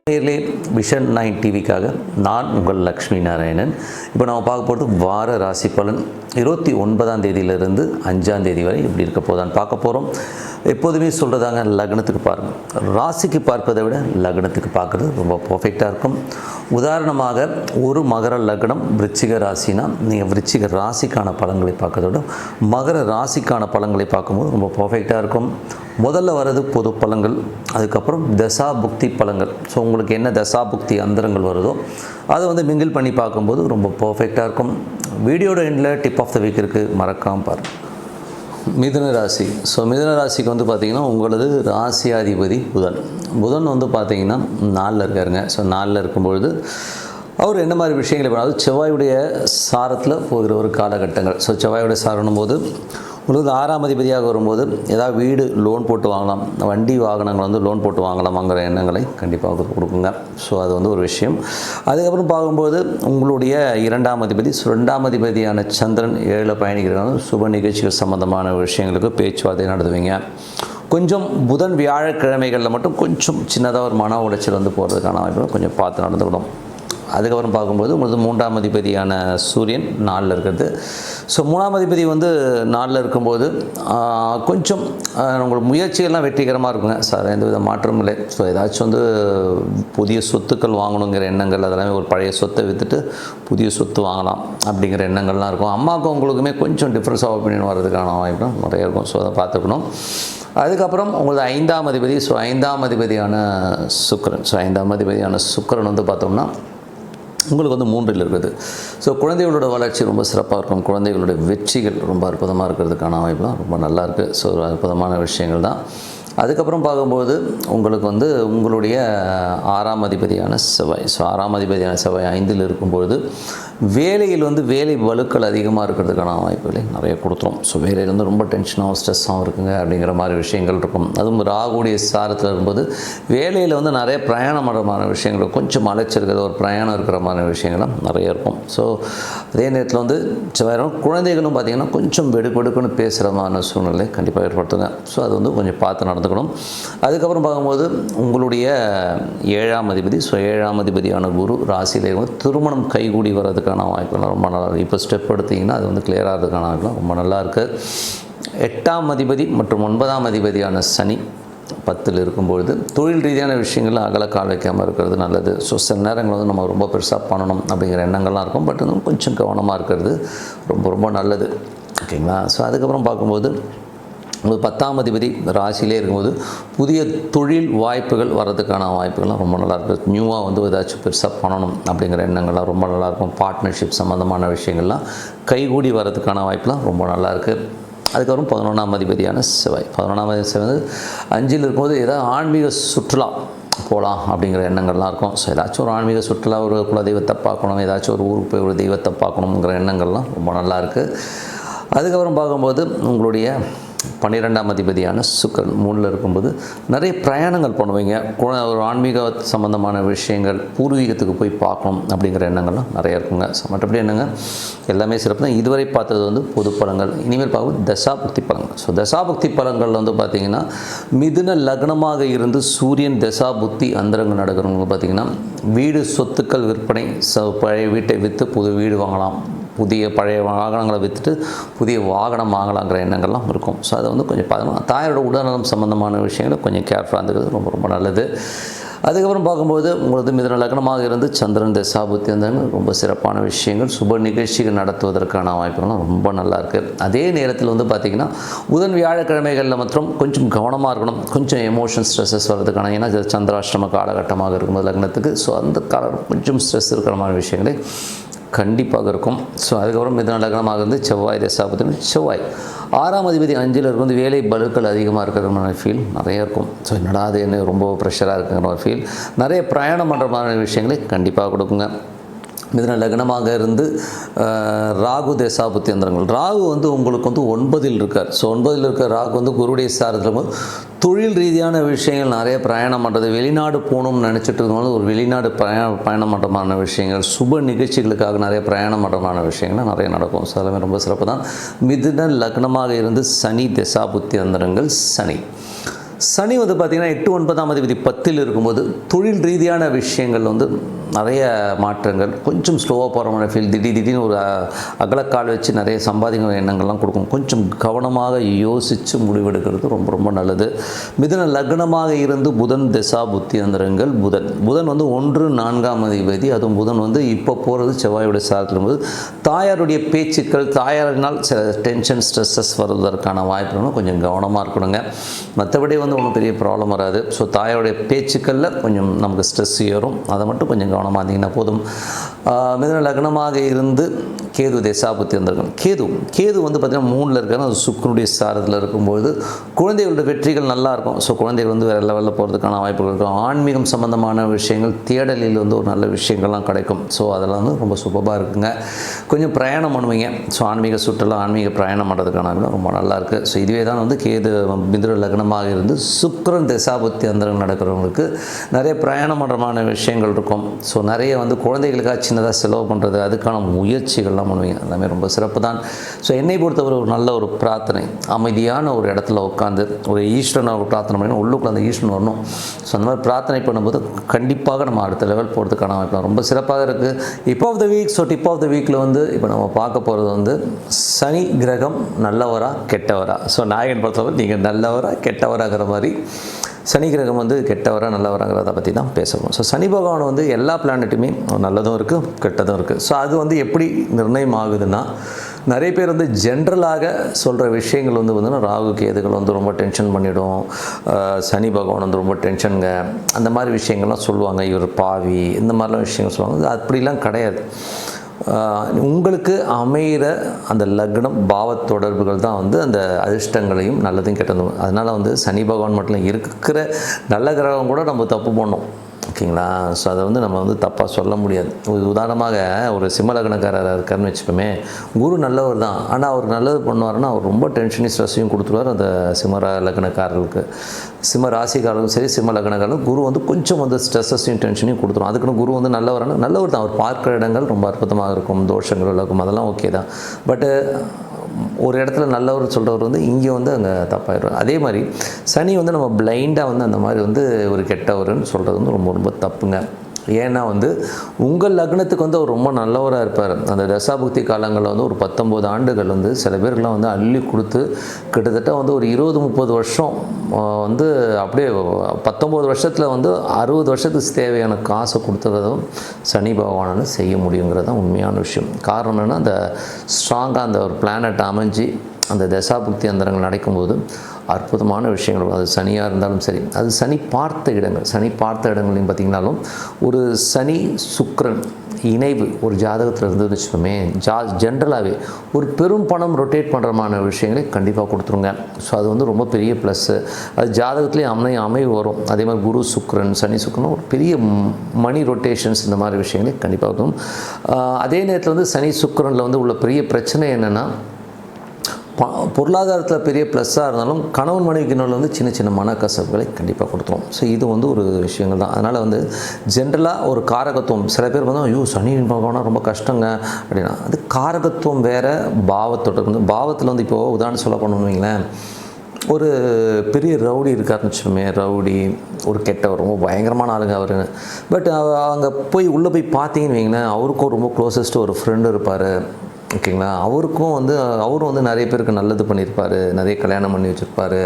நேயர்களே, விஷன் 9 டிவிக்காக நான் உங்கள் லக்ஷ்மி நாராயணன். இப்போ நம்ம பார்க்க போகிறது வார ராசி பலன் 29ஆம் தேதியிலிருந்து 5ஆம் தேதி வரை எப்படி இருக்க போதான்னு பார்க்க போகிறோம். எப்போதுமே சொல்கிறதாங்க, லக்னத்துக்கு பாருங்கள். ராசிக்கு பார்ப்பதை விட லக்னத்துக்கு பார்க்குறது ரொம்ப பர்ஃபெக்டாக இருக்கும். உதாரணமாக, ஒரு மகர லக்னம் விருச்சிக ராசினா நீங்கள் விருச்சிக ராசிக்கான பலன்களை பார்க்கறத விட மகர ராசிக்கான பலன்களை பார்க்கும்போது ரொம்ப பர்ஃபெக்டாக இருக்கும். முதல்ல வர்றது பொது பலன்கள், அதுக்கப்புறம் தசா புக்தி பலன்கள். ஸோ உங்களுக்கு என்ன தசா புக்தி அந்தரங்கள் வருதோ அதை மிங்கிள் பண்ணி பார்க்கும்போது ரொம்ப பர்ஃபெக்டாக இருக்கும். வீடியோட எண்டில் டிப் ஆஃப் த வீக் இருக்குது, மறக்காமல் பாருங்கள். மிதுன ராசி. ஸோ மிதுன ராசிக்கு பார்த்திங்கன்னா உங்களது ராசியாதிபதி புதன் பார்த்திங்கன்னா 4ல் இருக்காருங்க. ஸோ 4ல் இருக்கும்பொழுது அவர் என்ன மாதிரி விஷயங்களை பண்ணாலும் செவ்வாயுடைய சாரத்தில் போகிற ஒரு காலகட்டங்கள். ஸோ செவ்வாயுடைய சாரணும் போது உங்களுக்கு 6ஆம் அதிபதியாக வரும்போது ஏதாவது வீடு லோன் போட்டு வாங்கலாம், வண்டி வாகனங்கள் லோன் போட்டு வாங்கலாமாங்கிற எண்ணங்களை கண்டிப்பாக கொடுக்குங்க. ஸோ அது ஒரு விஷயம். அதுக்கப்புறம் பார்க்கும்போது உங்களுடைய 2ஆம் அதிபதி 2ஆம் அதிபதியான சந்திரன் 7ல் பயணிக்கிறாங்க. சுப நிகழ்ச்சிகள் சம்மந்தமான விஷயங்களுக்கு பேச்சுவார்த்தை நடத்துவீங்க. கொஞ்சம் புதன் வியாழக்கிழமைகளில் மட்டும் கொஞ்சம் சின்னதாக ஒரு மன உளைச்சல் போகிறதுக்கான வாய்ப்பு கொஞ்சம் பார்த்து நடந்துக்கணும். அதுக்கப்புறம் பார்க்கும்போது உங்களுக்கு 3ஆம் அதிபதியான சூரியன் 4ல் இருக்கிறது. ஸோ 3ஆம் அதிபதி 4ல் இருக்கும்போது கொஞ்சம் உங்களுக்கு முயற்சிகள்லாம் வெற்றிகரமாக இருக்குங்க. சார் எந்த வித மாற்றமும் இல்லை. ஸோ ஏதாச்சும் புதிய சொத்துக்கள் வாங்கணுங்கிற எண்ணங்கள், அதெல்லாமே ஒரு பழைய சொத்தை விற்றுட்டு புதிய சொத்து வாங்கலாம் அப்படிங்கிற எண்ணங்கள்லாம் இருக்கும். அம்மாவுக்கும் உங்களுக்குமே கொஞ்சம் டிஃப்ரென்ஸ் ஆஃப் ஒப்பீனியன் வர்றதுக்கான வாய்ப்பு நிறைய இருக்கும். ஸோ அதை பார்த்துக்கணும். அதுக்கப்புறம் உங்களுக்கு 5ஆம் அதிபதி. ஸோ 5ஆம் அதிபதியான சுக்கிரன். ஸோ 5ஆம் அதிபதியான சுக்கிரன் பார்த்தோம்னா உங்களுக்கு 3ல் இருக்குது. ஸோ குழந்தைகளோட வளர்ச்சி ரொம்ப சிறப்பாக இருக்கும். குழந்தைகளுடைய வெற்றிகள் ரொம்ப அற்புதமாக இருக்கிறதுக்கான வாய்ப்புலாம் ரொம்ப நல்லாயிருக்கு. ஸோ ஒரு அற்புதமான விஷயங்கள் தான். அதுக்கப்புறம் பார்க்கும்போது உங்களுக்கு உங்களுடைய 6ஆம் அதிபதியான செவ்வாய். ஸோ 6ஆம் அதிபதியான செவ்வாய் 5ல் இருக்கும்பொழுது வேலையில் வேலை வலுக்கள் அதிகமாக இருக்கிறதுக்கான வாய்ப்புகளை நிறைய கொடுத்துரும். ஸோ வேலையில் ரொம்ப டென்ஷனாகவும் ஸ்ட்ரெஸ்ஸாகவும் இருக்குங்க அப்படிங்கிற மாதிரி விஷயங்கள் இருக்கும். அதுவும் ராகுடைய சாரத்தில் இருக்கும்போது வேலையில் நிறைய பிரயாணமான விஷயங்கள், கொஞ்சம் அலைச்சல்கள், ஒரு பிரயாணம் இருக்கிற மாதிரி விஷயங்களும் நிறைய இருக்கும். ஸோ அதே நேரத்தில் செவ்வாய் குழந்தைகளும் பார்த்திங்கன்னா கொஞ்சம் வெடுக்குன்னு பேசுகிற மாதிரி சூழ்நிலை கண்டிப்பாக ஏற்படுத்துங்க. ஸோ அது கொஞ்சம் பார்த்து நடந்துக்கணும். அதுக்கப்புறம் பார்க்கும்போது உங்களுடைய 7ஆம் அதிபதி. ஸோ 7ஆம் அதிபதியான குரு ராசியில் திருமணம் கைகூடி வர்றதுக்கான வாய்ப்புலாம் ரொம்ப நல்லா இருக்குது. இப்போ ஸ்டெப் எடுத்திங்கன்னா அது கிளியர் ஆகிறதுக்கான வாய்ப்புலாம் ரொம்ப நல்லா இருக்குது. 8ஆம் அதிபதி மற்றும் 9ஆம் அதிபதியான சனி 10ல் இருக்கும்பொழுது தொழில் ரீதியான விஷயங்கள் அகல கால் வைக்காமல் இருக்கிறது நல்லது. ஸோ சில நேரங்கள் நம்ம ரொம்ப பெருசாக பண்ணணும் அப்படிங்கிற எண்ணங்கள்லாம் இருக்கும். பட் கொஞ்சம் கவனமாக இருக்கிறது ரொம்ப ரொம்ப நல்லது. ஓகேங்களா? ஸோ அதுக்கப்புறம் பார்க்கும்போது உங்களுக்கு 10ஆம் அதிபதி ராசியிலே இருக்கும்போது புதிய தொழில் வாய்ப்புகள் வர்றதுக்கான வாய்ப்புகள்லாம் ரொம்ப நல்லாயிருக்கும். நியூவாக ஏதாச்சும் பெருசாக பண்ணணும் அப்படிங்கிற எண்ணங்கள்லாம் ரொம்ப நல்லாயிருக்கும். பார்ட்னர்ஷிப் சம்மந்தமான விஷயங்கள்லாம் கைகூடி வர்றதுக்கான வாய்ப்புலாம் ரொம்ப நல்லாயிருக்கு. அதுக்கப்புறம் 11ஆம் அதிபதியான செவ்வாய். 11ஆம் அதிபதி செவ்வாய் 5ல் இருக்கும்போது ஏதாவது ஆன்மீக சுற்றுலா போகலாம் அப்படிங்கிற எண்ணங்கள்லாம் இருக்கும். ஸோ ஏதாச்சும் ஒரு ஆன்மீக சுற்றுலா, ஒரு குலதெய்வத்தை பார்க்கணும், ஏதாச்சும் ஒரு ஊருக்கு போய் ஒரு தெய்வத்தை பார்க்கணுங்கிற எண்ணங்கள்லாம் ரொம்ப நல்லாயிருக்கு. அதுக்கப்புறம் பார்க்கும்போது உங்களுடைய 12ஆம் அதிபதியான சுக்கிரன் 3ல் இருக்கும்போது நிறைய பிரயாணங்கள் பண்ணுவீங்க. ஒரு ஆன்மீக சம்மந்தமான விஷயங்கள், பூர்வீகத்துக்கு போய் பார்க்கணும் அப்படிங்கிற எண்ணங்கள்லாம் நிறைய இருக்குங்க. ஸோ மற்றபடி என்னங்க, எல்லாமே சிறப்பு தான். இதுவரை பார்த்தது பொது பலன்கள். இனிமேல் பார்க்கும்போது தசாபுக்தி பலன்கள். ஸோ தசாபுக்தி பலன்கள் பார்த்திங்கன்னா மிதுன லக்னமாக இருந்து சூரியன் தசாபுக்தி அந்தரங்கள் நடக்கிறவங்க பார்த்திங்கன்னா வீடு சொத்துக்கள் விற்பனை, பழைய வீட்டை விற்று புது வீடு வாங்கலாம், புதிய பழைய வாகனங்களை விற்றுட்டு புதிய வாகனம் வாங்கலாங்கிற எண்ணங்கள்லாம் இருக்கும். ஸோ அதை கொஞ்சம் பார்த்தோம்னா தாயோட உடல்நலம் சம்மந்தமான விஷயங்களை கொஞ்சம் கேர்ஃபுல்லாக இருந்துக்கிறது ரொம்ப ரொம்ப நல்லது. அதுக்கப்புறம் பார்க்கும்போது உங்களுக்கு மிதுன லக்னமாக இருந்து சந்திரன் தசாபுத்தி ரொம்ப சிறப்பான விஷயங்கள், சுப நிகழ்ச்சிகள் நடத்துவதற்கான வாய்ப்புகள்லாம் ரொம்ப நல்லாயிருக்கு. அதே நேரத்தில் பார்த்திங்கன்னா புதன் வியாழக்கிழமைகளில் மற்றும் கொஞ்சம் கவனமாக இருக்கணும். கொஞ்சம் எமோஷன் ஸ்ட்ரெஸ்ஸஸ் வர்றதுக்கான, ஏன்னா சந்திராஷ்டம காலகட்டமாக இருக்கும்போது லக்னத்துக்கு, ஸோ அந்த கொஞ்சம் ஸ்ட்ரெஸ் இருக்கிற மாதிரி விஷயங்களே கண்டிப்பாக இருக்கும். ஸோ அதுக்கப்புறம் மிதுன லக்னமாக இருந்து செவ்வாய் தசாபுத்தி. செவ்வாய் 6ஆம் அதிபதி 5ல் இருந்து வேலை பலுக்கள் அதிகமாக இருக்கிற மாதிரி ஃபீல் நிறைய இருக்கும். ஸோ என்னடா அது என்ன ரொம்ப ப்ரெஷராக இருக்குங்கிற மாதிரி ஃபீல், நிறைய பிரயாணம் பண்ணுற மாதிரி விஷயங்களை கண்டிப்பாக கொடுக்குங்க. மிதுன லக்னமாக இருந்து ராகு தசாபுத்தி அந்தரங்கள். ராகு உங்களுக்கு 9ல் இருக்கார். ஸோ 9ல் இருக்க ராகு குருடைய சாரத்தில் தொழில் ரீதியான விஷயங்கள், நிறைய பிரயாணம் பண்ணுறது, வெளிநாடு போகணும்னு நினச்சிட்டு இருக்கும்போது ஒரு வெளிநாடு பயணம் பண்ணுறமான விஷயங்கள், சுப நிகழ்ச்சிகளுக்காக நிறைய பிரயாணம் பண்ணுறமான விஷயங்கள் நிறைய நடக்கும். ஸோ அதெல்லாமே ரொம்ப சிறப்பு தான். மிதுன லக்னமாக இருந்து சனி தசாபுத்தி அந்தரங்கள். சனி சனி வந்து பார்த்திங்கன்னா 8 9ஆம் அதிபதி 10ல் இருக்கும்போது தொழில் ரீதியான விஷயங்கள் வந்து நிறைய மாற்றங்கள், கொஞ்சம் ஸ்லோவாக போகிற மாதிரி ஃபீல், திடீர்னு ஒரு அகலக்கால் வச்சு நிறைய சம்பாதிக்கிற எண்ணங்கள்லாம் கொடுக்கும். கொஞ்சம் கவனமாக யோசித்து முடிவெடுக்கிறது ரொம்ப ரொம்ப நல்லது. மிதுன லக்னமாக இருந்து புதன் திசா புத்தி அந்தரங்கள். புதன் வந்து 1 4ஆம் அதிபதி. அதுவும் புதன் வந்து இப்போ போகிறது செவ்வாயோட சாரத்தில் போது தாயாருடைய பேச்சுக்கள், தாயாரினால் சில டென்ஷன் ஸ்ட்ரெஸ்ஸஸ் வருவதற்கான வாய்ப்புகளும் கொஞ்சம் கவனமாக இருக்கணுங்க. மற்றபடி வந்து ஒன்றும் பெரிய ப்ராப்ளம் வராது. ஸோ தாயோடைய பேச்சுக்களில் கொஞ்சம் நமக்கு ஸ்ட்ரெஸ் ஏறும், அதை மட்டும் கொஞ்சம் கவனமாக இருந்தீங்கன்னா போதும். மிதுன லக்னமாக இருந்து கேது திசாபுத்தி வந்திருக்கும். கேது வந்து பார்த்திங்கன்னா 3ல் இருக்காங்க, அது சுக்கிரனுடைய சாரத்தில் இருக்கும்போது குழந்தைகளோட வெற்றிகள் நல்லாயிருக்கும். ஸோ குழந்தைகள் வந்து வேறு லெவலில் போகிறதுக்கான வாய்ப்புகள் இருக்கும். ஆன்மீகம் சம்மந்தமான விஷயங்கள், தேடலில் வந்து ஒரு நல்ல விஷயங்கள்லாம் கிடைக்கும். ஸோ அதெல்லாம் வந்து ரொம்ப சூப்பராக இருக்குங்க. கொஞ்சம் பிரயாணம் பண்ணுவீங்க. ஸோ ஆன்மீக சுற்றுலா, ஆன்மீக பிரயாணம் பண்ணுறதுக்கான ரொம்ப நல்லாயிருக்கு. ஸோ இதுவே தான் வந்து கேது மிதுன லக்னமாக இருந்து சுக்கிரன் திசாபுத்தி அந்தரம் நடக்கிறவங்களுக்கு நிறைய பிரயாணம் பண்ணுறமான விஷயங்கள் இருக்கும். ஸோ நிறைய வந்து குழந்தைகளுக்காக சின்னதாக செலவு பண்ணுறது, அதுக்கான முயற்சிகள்லாம் பண்ணுவீங்க. எல்லாமே ரொம்ப சிறப்பு தான். ஸோ என்னை பொறுத்தவரை ஒரு நல்ல ஒரு பிரார்த்தனை, அமைதியான ஒரு இடத்துல உட்காந்து ஒரு ஈஸ்வரனை ஒரு பிரார்த்தனை பண்ணி உள்ளுக்குள்ள அந்த ஈஸ்வரன் வரணும். ஸோ அந்த மாதிரி பிரார்த்தனை பண்ணும்போது கண்டிப்பாக நம்ம அடுத்த லெவல் போகிறதுக்கான வாய்ப்பு ரொம்ப சிறப்பாக இருக்குது. Tip of the week. So tip of the வீக்கில் வந்து இப்போ நம்ம பார்க்க போகிறது வந்து சனி கிரகம் நல்லவரா கெட்டவரா. ஸோ நாயகன் பொறுத்தவரை நீங்கள் நல்லவரா கெட்டவராகிற மாதிரி சனி கிரகம் வந்து கெட்டவராக நல்லவராங்கிறத பற்றி தான் பேசணும். ஸோ சனி பகவான் வந்து எல்லா பிளானட்டுமே நல்லதும் இருக்குது கெட்டதும் இருக்குது. ஸோ அது வந்து எப்படி நிர்ணயம் ஆகுதுன்னா, நிறைய பேர் வந்து ஜென்ரலாக சொல்கிற விஷயங்கள் வந்து பார்த்திங்கன்னா ராகு கேதுகள் வந்து ரொம்ப டென்ஷன் பண்ணிவிடும், சனி பகவான் வந்து ரொம்ப டென்ஷனுங்க, அந்த மாதிரி விஷயங்கள்லாம் சொல்லுவாங்க. இவர் பாவி, இந்த மாதிரிலாம் விஷயங்கள் சொல்லுவாங்க. அப்படிலாம் கிடையாது. உங்களுக்கு அமைகிற அந்த லக்னம் பாவ தொடர்புகள் தான் வந்து அந்த அதிர்ஷ்டங்களையும் நல்லதையும் கெட்டதும். அதனால் வந்து சனி பகவான் மட்டும் இருக்கிற நல்ல கிரகம் கூட நம்ம தப்பு பண்ணோம், ஓகேங்களா. ஸோ அதை வந்து நம்ம வந்து தப்பாக சொல்ல முடியாது. உதாரணமாக ஒரு சிம்ம லக்னக்காரர் இருக்காருன்னு வச்சுப்போமே, குரு நல்லவர் தான், ஆனால் அவர் நல்லது பண்ணுவார்னா அவர் ரொம்ப டென்ஷனையும் ஸ்ட்ரெஸ்ஸையும் கொடுத்துருவார் அந்த சிம்ம லக்னக்காரர்களுக்கு. சிம்ம ராசிக்காரர்களும் சரி, சிம்ம லக்னக்காரர்களும் குரு வந்து கொஞ்சம் வந்து ஸ்ட்ரெஸ்ஸையும் டென்ஷனையும் கொடுத்துரும். அதுக்குன்னு குரு வந்து நல்லவர் தான், அவர் பார்க்குற இடங்கள் ரொம்ப அற்புதமாக இருக்கும், தோஷங்கள் இருக்கும், அதெல்லாம் ஓகே தான். பட்டு ஒரு இடத்துல நல்லவர் சொல்கிறவர் வந்து இங்கே வந்து அங்கே தப்பாயிடும். அதே மாதிரி சனி வந்து நம்ம பிளைண்டாக வந்து அந்த மாதிரி வந்து ஒரு கெட்டவர்னு சொல்கிறது வந்து ரொம்ப ரொம்ப தப்புங்க. ஏன்னா வந்து உங்கள் லக்னத்துக்கு வந்து அவர் ரொம்ப நல்லவராக இருப்பார். அந்த தசாபுக்தி காலங்களில் வந்து ஒரு 19 ஆண்டுகள் வந்து சில பேருக்குலாம் வந்து அள்ளி கொடுத்து கிட்டத்தட்ட வந்து ஒரு 20-30 வருஷம் வந்து அப்படியே 19 வருஷத்தில் வந்து 60 வருஷத்துக்கு தேவையான காசை கொடுத்துறதும் சனி பகவானால் செய்ய முடியுங்கிறது தான் உண்மையான விஷயம். காரணம் என்னென்னா, அந்த ஸ்ட்ராங்காக அந்த ஒரு பிளானட் அமைஞ்சு அந்த தசாபுக்தி அந்தரங்கள் நடக்கும்போது அற்புதமான விஷயங்கள். அது சனியாக இருந்தாலும் சரி, அது சனி பார்த்த இடங்களையும் பார்த்திங்கனாலும் ஒரு சனி சுக்கிரன் இணைவு ஒரு ஜாதகத்தில் இருந்தது வச்சுக்கோமே, ஜென்ரலாகவே ஒரு பெரும் பணம் ரொட்டேட் பண்ணுறமான விஷயங்களை கண்டிப்பாக கொடுத்துருங்க. ஸோ அது வந்து ரொம்ப பெரிய ப்ளஸ்ஸு. அது ஜாதகத்துலேயே அமைவு வரும். அதே மாதிரி குரு சுக்கிரன், சனி சுக்கிரன் ஒரு பெரிய மணி ரொட்டேஷன்ஸ், இந்த மாதிரி விஷயங்களை கண்டிப்பாக வரும். அதே நேரத்தில் வந்து சனி சுக்கிரனில் வந்து உள்ள பெரிய பிரச்சனை என்னென்னா, பொருளாதாரத்தில் பெரிய ப்ளஸ்ஸாக இருந்தாலும் கணவன் மனைவிக்கினால் வந்து சின்ன சின்ன மனக்கசப்புகளை கண்டிப்பாக கொடுத்துரும். ஸோ இது வந்து ஒரு விஷயங்கள் தான். அதனால் வந்து ஜென்ரலாக ஒரு காரகத்துவம், சில பேர் வந்து ஐயோ சனி பகவானா ரொம்ப கஷ்டங்க அப்படின்னா, அது காரகத்துவம் வேறு, பாவத்தோட வந்து பாவத்தில் வந்து இப்போது உதாரணம் சொல்ல போனோம்னு வைங்களேன், ஒரு பெரிய ரவுடி இருக்காருன்னு வச்சுக்கோமே, ரவுடி ஒரு கெட்டவர், ரொம்ப பயங்கரமான ஆளுங்க அவர். பட் அங்கே போய் உள்ளே போய் பார்த்தீங்கன்னு வைங்களேன், அவருக்கும் ரொம்ப க்ளோசஸ்ட்டு ஒரு ஃப்ரெண்டு இருப்பார், ஓகேங்களா. அவரும் வந்து நிறைய பேருக்கு நல்லது பண்ணியிருப்பார், நிறைய கல்யாணம் பண்ணி வச்சுருப்பார்,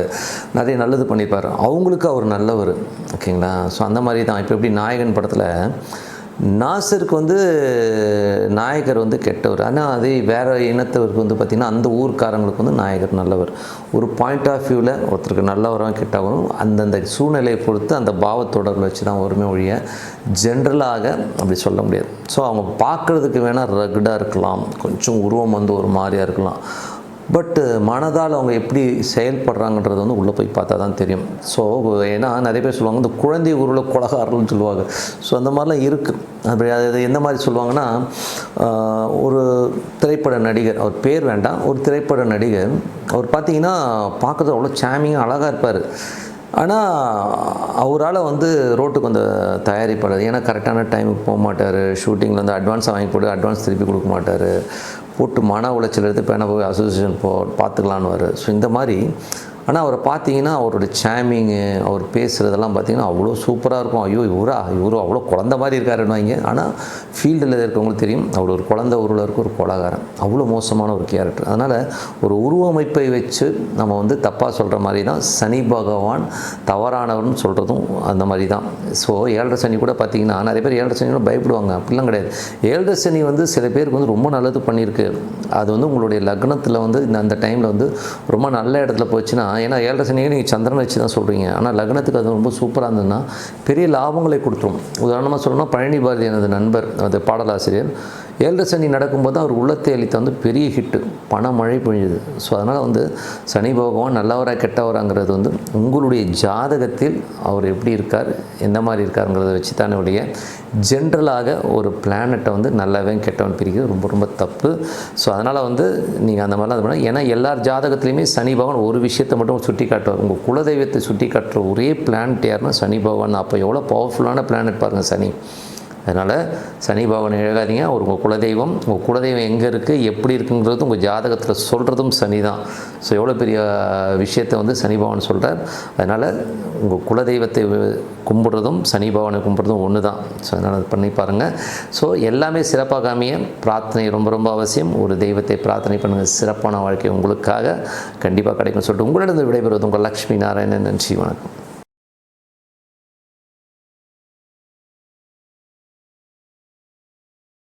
நிறைய நல்லது பண்ணியிருப்பார், அவங்களுக்கு அவர் நல்லவர், ஓகேங்களா. ஸோ அந்த மாதிரி தான். இப்போ எப்படி நாயகன் படத்தில் நாசருக்கு வந்து நாயகர் வந்து கெட்டவர், ஆனால் அதே வேறு இனத்தவருக்கு வந்து பார்த்திங்கன்னா அந்த ஊர்க்காரங்களுக்கு வந்து நாயகர் நல்லவர். ஒரு பாயிண்ட் ஆஃப் வியூவில் ஒருத்தருக்கு நல்லவராக கெட்டவரும் அந்தந்த சூழ்நிலையை பொறுத்து அந்த பாவத்தொடர்பு வச்சு தான் வருமே ஒழிய ஜென்ரலாக அப்படி சொல்ல முடியாது. ஸோ அவங்க பார்க்குறதுக்கு வேணால் ரகுடாக இருக்கலாம், கொஞ்சம் உருவம் வந்து ஒரு மாதிரியாக இருக்கலாம், பட்டு மனதால் அவங்க எப்படி செயல்படுறாங்கன்றது வந்து உள்ளே போய் பார்த்தா தான் தெரியும். ஸோ ஏன்னா நிறைய பேர் சொல்லுவாங்க இந்த குழந்தை உருவில் கொலகாரர்கள்னு சொல்லுவாங்க. ஸோ அந்த மாதிரிலாம் இருக்குது. அப்படி அது எந்த மாதிரி சொல்லுவாங்கன்னா, ஒரு திரைப்பட நடிகர், அவர் பேர் வேண்டாம், ஒரு திரைப்பட நடிகர், அவர் பார்த்திங்கன்னா பார்க்குறது அவ்வளோ சாமிங்காக அழகாக இருப்பார். ஆனால் அவரால் வந்து ரோட்டுக்கு வந்து தயாரிப்பாளர், ஏன்னா கரெக்டான டைமுக்கு போக மாட்டார், ஷூட்டிங்கில் வந்து அட்வான்ஸாக வாங்கி போட்டு அட்வான்ஸ் திருப்பி கொடுக்க மாட்டார், போட்டு மன உளைச்சல் எடுத்து பேன போய் அசோசியேஷன் பார்த்துக்கலான்னு. ஸோ இந்த மாதிரி ஆனால் அவரை பார்த்தீங்கன்னா அவருடைய சாமிங்கு, அவர் பேசுகிறதெல்லாம் பார்த்தீங்கன்னா அவ்வளோ சூப்பராக இருக்கும். ஐயோ இவரும் அவ்வளோ குழந்த மாதிரி இருக்காருன்னுவாங்க. ஆனால் ஃபீல்டில் இருக்கவங்களுக்கு தெரியும் அவர் ஒரு குழந்தை உருவில் இருக்க ஒரு கொலகாரன், அவ்வளோ மோசமான ஒரு கேரக்டர். அதனால் ஒரு உருவமைப்பை வச்சு நம்ம வந்து தப்பாக சொல்கிற மாதிரி தான் சனி பகவான் தவறானவர்னு சொல்கிறதும் அந்த மாதிரி தான். ஸோ 7.5 சனி கூட பார்த்திங்கன்னா நிறைய பேர் 7.5 சனி கூட பயப்படுவாங்க. அப்படிலாம் கிடையாது. 7.5 சனி வந்து சில பேருக்கு வந்து ரொம்ப நல்லது பண்ணியிருக்கு. அது வந்து உங்களுடைய லக்னத்தில் வந்து அந்த டைமில் வந்து ரொம்ப நல்ல இடத்துல போச்சுன்னா, ஏன்னா 7.5 சனியை நீங்கள் சந்திரன் வச்சு தான் சொல்கிறீங்க, ஆனால் லக்னத்துக்கு அது ரொம்ப சூப்பராக இருந்ததுன்னா பெரிய லாபங்களை கொடுத்துரும். உதாரணமாக சொல்லணும்னா பழனி பாரதி எனது நண்பர், அது பாடலாசிரியர், 7.5 சனி நடக்கும்போது அவர் உள்ளத்தை அளித்த வந்து பெரிய ஹிட்டு, பணமழை பொழியுது. ஸோ அதனால் வந்து சனி பகவான் நல்லவரா கெட்டவராங்கிறது வந்து உங்களுடைய ஜாதகத்தில் அவர் எப்படி இருக்கார், எந்த மாதிரி இருக்காருங்கிறத வச்சு தானே உடைய ஜென்ரலாக ஒரு பிளானட்டை வந்து நல்லவன் கெட்டவன் பிரிக்கிறது ரொம்ப ரொம்ப தப்பு. ஸோ அதனால் வந்து நீங்கள் அந்த மாதிரிலாம் இது பண்ணால், ஏன்னா எல்லார் ஜாதகத்துலேயுமே சனி பகவான் ஒரு விஷயத்தை மட்டும் சுட்டி காட்டுவார். உங்கள் குலதெய்வத்தை சுட்டி காட்டுற ஒரே பிளானட் யாருன்னா சனி பகவான். அப்போ எவ்வளோ பவர்ஃபுல்லான பிளானட் பாருங்கள் சனி. அதனால் சனி பகவான் எழுகாதீங்க. ஒரு உங்கள் குலதெய்வம் எங்கே இருக்குது, எப்படி இருக்குங்கிறது உங்கள் ஜாதகத்தில் சொல்கிறதும் சனி தான். ஸோ எவ்வளோ பெரிய விஷயத்தை வந்து சனி பகவான் சொல்கிறார். அதனால் உங்கள் குலதெய்வத்தை கும்பிட்றதும் சனி பகவானை கும்பிட்றதும் ஒன்று தான். ஸோ அதனால் அது பண்ணி பாருங்கள். ஸோ எல்லாமே சிறப்பாக அமைய பிரார்த்தனை ரொம்ப ரொம்ப அவசியம். ஒரு தெய்வத்தை பிரார்த்தனை பண்ணுங்கள், சிறப்பான வாழ்க்கை உங்களுக்காக கண்டிப்பாக கிடைக்கும்னு சொல்லிட்டு உங்களிடம் விடைபெறுவது உங்கள் லக்ஷ்மி நாராயணன். நன்றி, வணக்கம்.